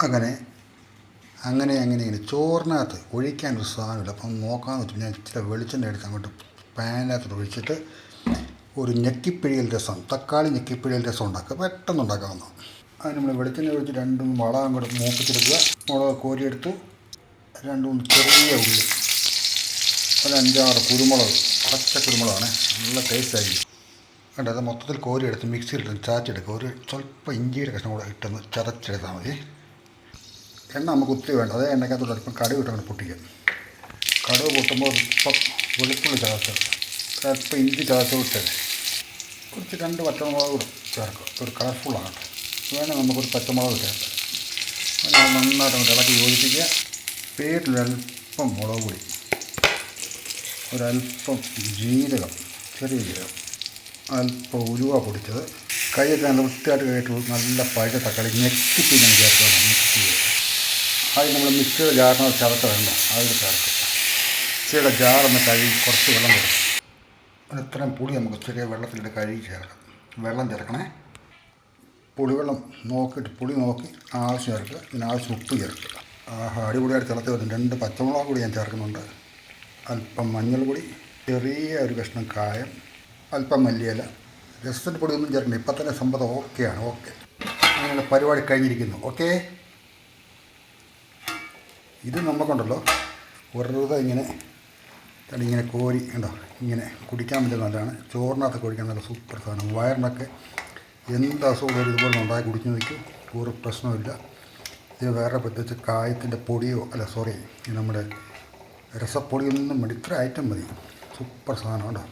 അങ്ങനെ ഇങ്ങനെ ചോറിനകത്ത് ഒഴിക്കാനൊരു സാധനമില്ല. അപ്പം നോക്കാമെന്ന് വെച്ചാൽ ഞാൻ ഇച്ചിരി വെളിച്ചെണ്ണ എടുത്ത് അങ്ങോട്ട് പാനിനകത്തോട്ട് ഒഴിച്ചിട്ട് ഒരു ഞെക്കിപ്പിഴിയൽ രസം, തക്കാളി ഞെക്കിപ്പിഴിയൽ രസം ഉണ്ടാക്കുക. പെട്ടെന്ന് ഉണ്ടാക്കാവുന്ന. അതിന് നമ്മൾ വെളിച്ചെണ്ണ ഒഴിച്ച് 2-3 മുളക് അങ്ങോട്ട് മൂപ്പിച്ചെടുക്കുക. മുളക് കോരിയെടുത്തു. 2-3 ചെറിയ ഉള്ളി, ഒരു 5-6 കുരുമുളക്, പച്ച കുരുമുളകാണ്, നല്ല ടേസ്റ്റായിരിക്കും. വേണ്ട, അത് മൊത്തത്തിൽ കോരിയെടുത്ത് മിക്സിയിലിട്ട് ചാച്ചെടുക്കുക. ഒരു സ്വല്പം ഇഞ്ചിയുടെ കഷ്ണം കൂടെ ഇട്ടൊന്ന് ചതച്ചെടുത്താൽ മതി. എണ്ണ നമുക്ക് ഒത്തിരി വേണ്ട. അതേ എണ്ണയ്ക്കകത്തോട്ട് അല്പം കടുക് ഇട്ടങ്ങനെ പൊട്ടിക്കുക. കടുക് പൊട്ടുമ്പോൾ ഇപ്പം വെളുത്തുള്ളി ചതച്ചത്, അല്പം ഇഞ്ചി ചതച്ചിട്ട് കുറച്ച് 2 പച്ചമുളക് കൂടെ ചേർക്കുക. ഒരു കളർഫുള്ളാണ്. വേണമെങ്കിൽ നമുക്കൊരു പച്ചമുളക് ചേർക്കാം. അത് നന്നായിട്ട് ഇളക്കി യോജിപ്പിക്കുക. പേരിലൊരല്പം മുളക് പൊടി, ഒരല്പം ജീരകം, ചെറിയ ജീരകം, അല്പം ഉലുവ പൊടിച്ചത്, കൈയൊക്കെ നല്ല വൃത്തിയായിട്ട് കഴിയിട്ടുള്ളൂ. നല്ല പഴുത്ത തക്കാളി ഞെക്കിപ്പിങ്ങനെ ചേർക്കുക. മിക്സ് ചെയ്യുക. അത് നമ്മൾ മിക്സിയുടെ ജാറിനകത്ത് ചതച്ച വേണ്ട, അതിൽ ചേർക്കുക. മിക്സിയുടെ ജാറൊന്ന് കഴുകി കുറച്ച് വെള്ളം ചേർക്കും. ഇത്രയും പുളി നമുക്ക് ചെറിയ വെള്ളത്തിലിട്ട് കഴുകി ചേർക്കാം. വെള്ളം ചേർക്കണേ. പുളിവെള്ളം നോക്കിയിട്ട് പുളി നോക്കി ആവശ്യം ചേർക്കുക. ഇതിനാവശ്യം ഉപ്പ് ചേർക്കുക. അടിപൊളിയായിട്ട് തിളച്ച് വരും. 2 പച്ചമുളക് കൂടി ഞാൻ ചേർക്കുന്നുണ്ട്. അല്പം മഞ്ഞൾപ്പൊടി, ചെറിയ ഒരു കഷ്ണം കായം, അല്പം മല്ലിയില. രസത്തിൻ്റെ പൊടിയൊന്നും ചേർക്കണ്ട. ഇപ്പം തന്നെ സംഭവം ഓക്കെയാണ്. ഓക്കെ, അങ്ങനെയുള്ള പരിപാടി കഴിഞ്ഞിരിക്കുന്നു. ഓക്കെ, ഇത് നമുക്കുണ്ടല്ലോ വെറുതെ ഇങ്ങനെ കോരി ഉണ്ടോ, ഇങ്ങനെ കുടിക്കാൻ വേണ്ടി നല്ലതാണ്. ചോറിനകത്ത് കുടിക്കാൻ നല്ല സൂപ്പർ സാധനം. വയറിനൊക്കെ എന്ത് അസുഖം ഇതുപോലെ ഉണ്ടാക്കി കുടിച്ചു നിൽക്കും, ഒരു പ്രശ്നമില്ല. ഇത് വേറെ പ്രത്യേകിച്ച് കായത്തിൻ്റെ പൊടിയോ നമ്മുടെ രസപ്പൊടിയൊന്നും വേണ്ട. ഇത്ര ഐറ്റം മതി. സൂപ്പർ സാധനം കേട്ടോ.